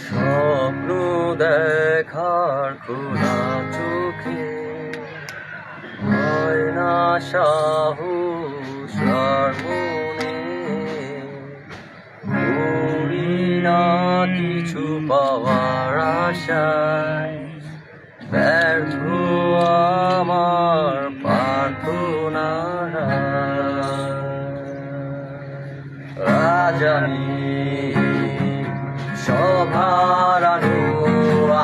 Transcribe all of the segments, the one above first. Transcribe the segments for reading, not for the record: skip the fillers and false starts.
স্বপ্ন দেখার খোলা চোখে হয় না সাহস আর মনে, করি না কিছু পাওয়ার আশায়, ব্যর্থ আমার প্রার্থনারা। আজ আমি সবার আলো,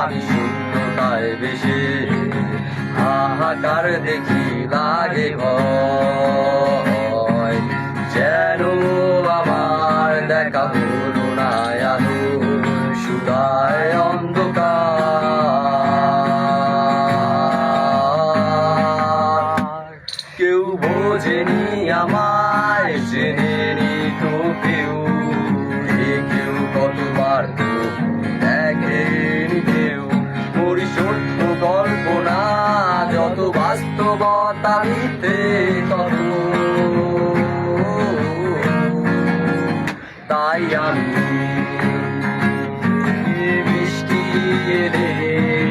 আমি শূন্যতায় বেশে হাহাকার দেখি, লাগে ভয়, যেন আমার দেখা হলো না আলো, শুধায় অন্ধকার। কেউ বোঝেনি আমায়, জেনেনি তো কেউ, কেউ কতবার তো দেখেনি কেউ। মরি সত্য কল্পনা যত, বাস্তবতা মিথ্যে তত, তাই আমি বৃষ্টি এলে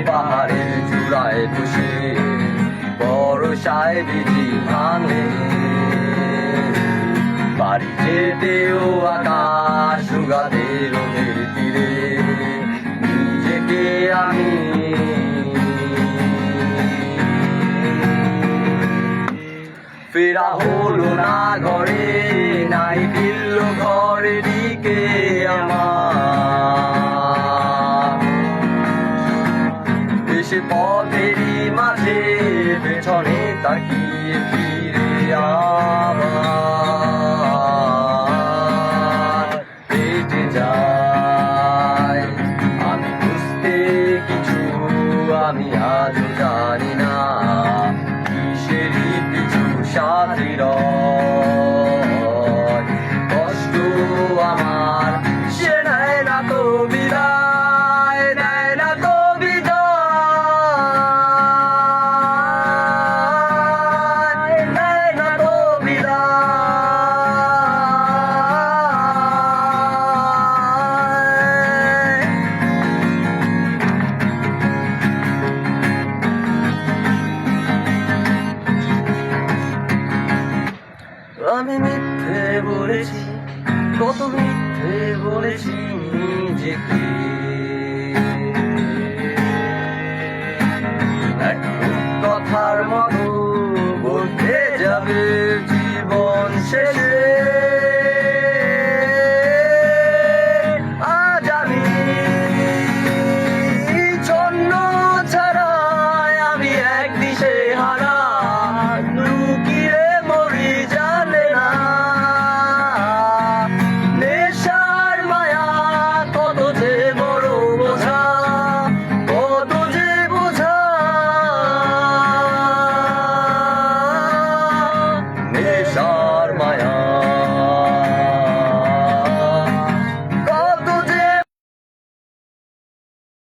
পাহাড়ের চূড়ায় বসে বর্ষায় বিধি ভাঙে, বাড়ি যেতেও আকাশ উগাতে রোদের তীরে, নিজেকে আমি ফেরা হলো না ঘরে, নাই ফিরল ঘরের দিকে আমার। দেশে পথেরই মাঝে পেছনে তাকিয়ে ফিরে আবার হেঁটে যাই আমি বুঝতে কিছু, আমি আজও জানি না কিসেরই পিছু সাথী রয়। কষ্ট আমার সে নেয় না তো